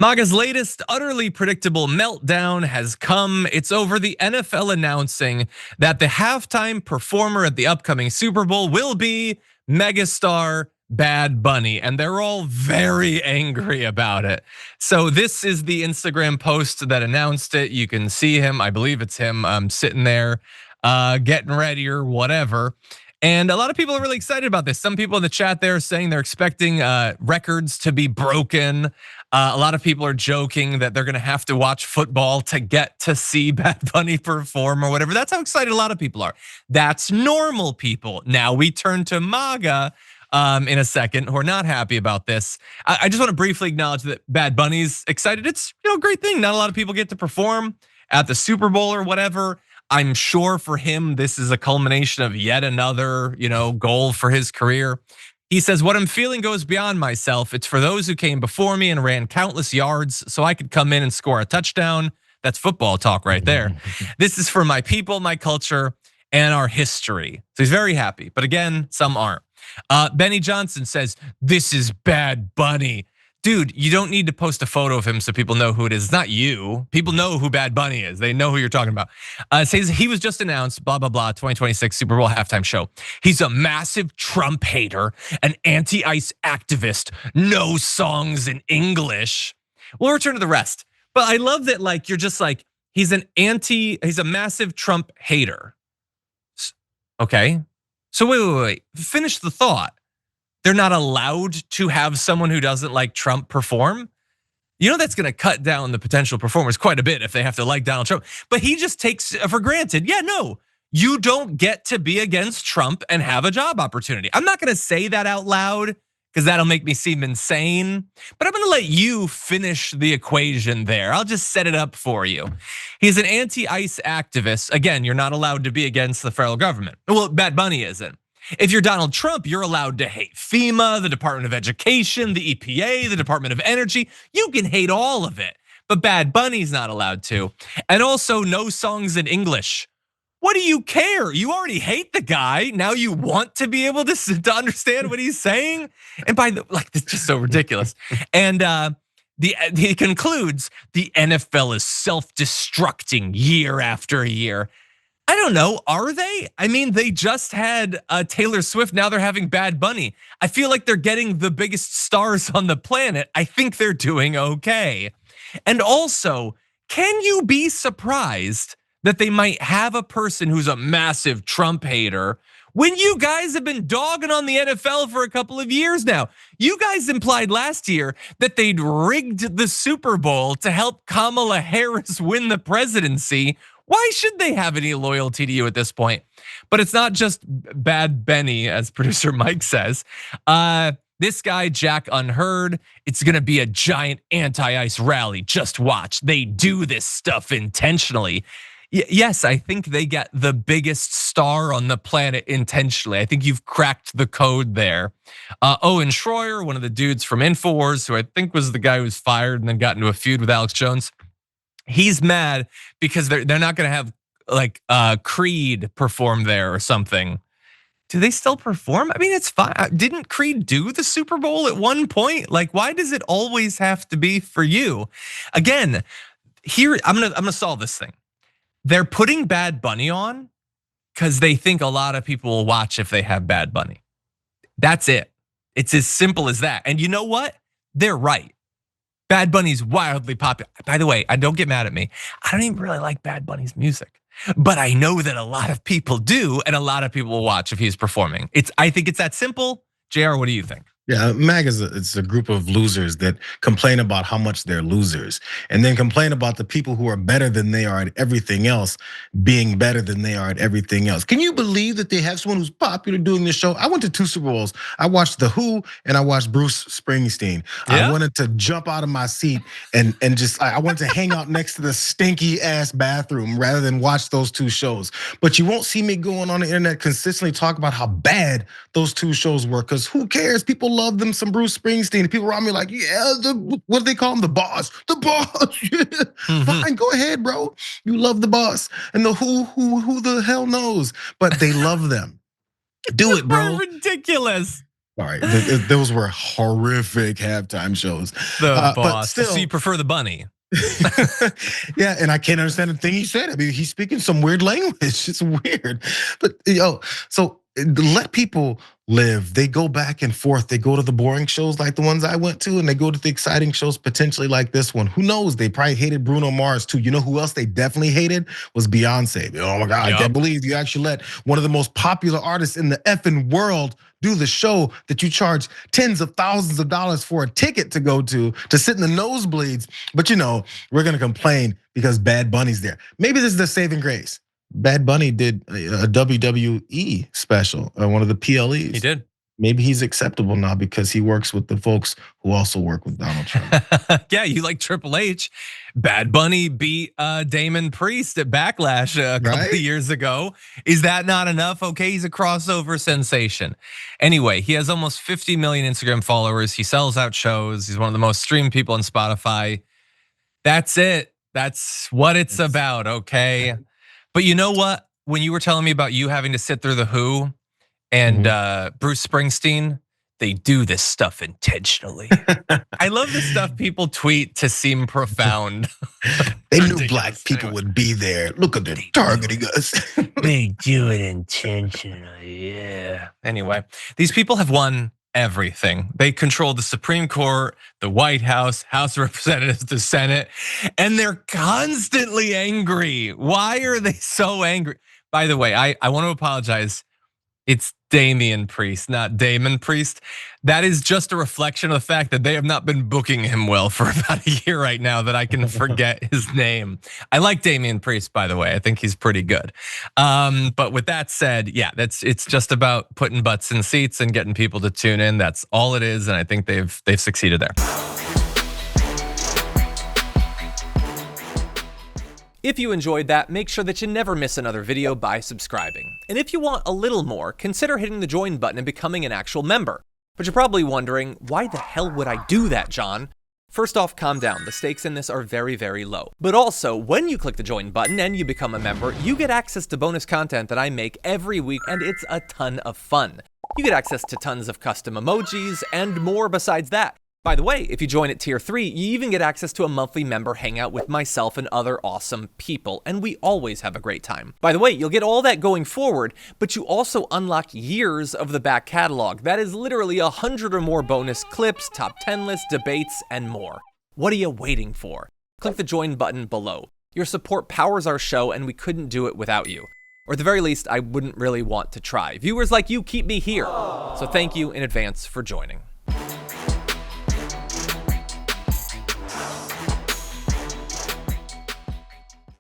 MAGA's latest utterly predictable meltdown has come. It's over the NFL announcing that the halftime performer at the upcoming Super Bowl will be megastar Bad Bunny, and they're all very angry about it. So this is the Instagram post that announced it. You can see him, I believe it's him, sitting there getting ready or whatever. And a lot of people are really excited about this. Some people in the chat there are saying they're expecting records to be broken. A lot of people are joking that they're gonna have to watch football to get to see Bad Bunny perform or whatever. That's how excited a lot of people are. That's normal people. Now we turn to MAGA in a second who are not happy about this. I just wanna briefly acknowledge that Bad Bunny's excited. It's a great thing. Not a lot of people get to perform at the Super Bowl or whatever. I'm sure for him, this is a culmination of yet another, goal for his career. He says, what I'm feeling goes beyond myself. It's for those who came before me and ran countless yards so I could come in and score a touchdown. That's football talk right there. This is for my people, my culture, and our history. So he's very happy, but again, some aren't. Benny Johnson says, this is Bad Bunny. Dude, you don't need to post a photo of him so people know who it is. It's not you. People know who Bad Bunny is. They know who you're talking about. Says he was just announced, blah, blah, blah, 2026 Super Bowl halftime show. He's a massive Trump hater, an anti-ICE activist, no songs in English. We'll return to the rest. But I love that you're just he's a massive Trump hater. Okay, so wait. Finish the thought. They're not allowed to have someone who doesn't like Trump perform. That's gonna cut down the potential performers quite a bit if they have to like Donald Trump. But he just takes for granted, yeah, no, you don't get to be against Trump and have a job opportunity. I'm not gonna say that out loud because that'll make me seem insane, but I'm gonna let you finish the equation there. I'll just set it up for you. He's an anti-ICE activist. Again, you're not allowed to be against the federal government. Well, Bad Bunny isn't. If you're Donald Trump, you're allowed to hate FEMA, the Department of Education, the EPA, the Department of Energy. You can hate all of it, but Bad Bunny's not allowed to. And also no songs in English. What do you care? You already hate the guy. Now you want to be able to understand what he's saying? And it's just so ridiculous. And he concludes, the NFL is self-destructing year after year. I don't know, are they? I mean, they just had Taylor Swift, now they're having Bad Bunny. I feel like they're getting the biggest stars on the planet. I think they're doing okay. And also, can you be surprised that they might have a person who's a massive Trump hater when you guys have been dogging on the NFL for a couple of years now? You guys implied last year that they'd rigged the Super Bowl to help Kamala Harris win the presidency. Why should they have any loyalty to you at this point? But it's not just Bad Benny, as producer Mike says. This guy, Jack Unheard, it's gonna be a giant anti-ICE rally. Just watch. They do this stuff intentionally. Yes, I think they get the biggest star on the planet intentionally. I think you've cracked the code there. Owen Schroyer, one of the dudes from InfoWars, who I think was the guy who was fired and then got into a feud with Alex Jones. He's mad because they're not gonna have Creed perform there or something. Do they still perform? I mean, it's fine. Didn't Creed do the Super Bowl at one point? Why does it always have to be for you? Again, here I'm gonna solve this thing. They're putting Bad Bunny on because they think a lot of people will watch if they have Bad Bunny. That's it. It's as simple as that. And you know what? They're right. Bad Bunny's wildly popular. By the way, don't get mad at me. I don't even really like Bad Bunny's music, but I know that a lot of people do, and a lot of people will watch if he's performing. I think it's that simple. JR, what do you think? Yeah, MAGA it's a group of losers that complain about how much they're losers, and then complain about the people who are better than they are at everything else being better than they are at everything else. Can you believe that they have someone who's popular doing this show? I went to 2 Super Bowls. I watched The Who and I watched Bruce Springsteen. Yeah? I wanted to jump out of my seat and just I wanted to hang out next to the stinky ass bathroom rather than watch those 2 shows. But you won't see me going on the internet consistently talk about how bad those 2 shows were, because who cares? People love them some Bruce Springsteen. People around me yeah, what do they call him? The boss. The boss. Fine, go ahead, bro. You love the boss. And the who the hell knows? But they love them. Do it, bro. Ridiculous. All right, those were horrific halftime shows. The But boss. So you still, prefer the bunny? yeah, and I can't understand the thing he said. I mean, he's speaking some weird language. It's weird, but so let people live. They go back and forth. They go to the boring shows like the ones I went to, and they go to the exciting shows potentially like this one. Who knows? They probably hated Bruno Mars too. You know who else they definitely hated was Beyonce. Oh my God, I can't believe you actually let one of the most popular artists in the effing world do the show that you charge tens of thousands of dollars for a ticket to go to sit in the nosebleeds. But we're gonna complain because Bad Bunny's there. Maybe this is the saving grace. Bad Bunny did a WWE special, one of the PLEs. He did. Maybe he's acceptable now because he works with the folks who also work with Donald Trump. Yeah, you like Triple H. Bad Bunny beat Damon Priest at Backlash a couple of years ago. Is that not enough? Okay, he's a crossover sensation. Anyway, he has almost 50 million Instagram followers. He sells out shows. He's one of the most streamed people on Spotify. That's it. That's what it's about, okay? But you know what? When you were telling me about you having to sit through The Who and Bruce Springsteen, they do this stuff intentionally. I love the stuff people tweet to seem profound. They knew black people would be there. Look at them targeting us. They do it intentionally, yeah. Anyway, these people have won everything. They control the Supreme Court, the White House, House of Representatives, the Senate, and they're constantly angry. Why are they so angry? By the way, I want to apologize. It's Damian Priest, not Damon Priest. That is just a reflection of the fact that they have not been booking him well for about a year right now that I can forget his name. I like Damian Priest, by the way. I think he's pretty good. But with that said, yeah, it's just about putting butts in seats and getting people to tune in. That's all it is, and I think they've succeeded there. If you enjoyed that, make sure that you never miss another video by subscribing. And if you want a little more, consider hitting the join button and becoming an actual member. But you're probably wondering, why the hell would I do that, John? First off, calm down. The stakes in this are very, very low. But also, when you click the join button and you become a member, you get access to bonus content that I make every week, and it's a ton of fun. You get access to tons of custom emojis and more besides that. By the way, if you join at tier 3, you even get access to a monthly member hangout with myself and other awesome people, and we always have a great time. By the way, you'll get all that going forward, but you also unlock years of the back catalog. That is literally 100 or more bonus clips, top 10 lists, debates, and more. What are you waiting for? Click the join button below. Your support powers our show, and we couldn't do it without you. Or at the very least, I wouldn't really want to try. Viewers like you keep me here. So thank you in advance for joining.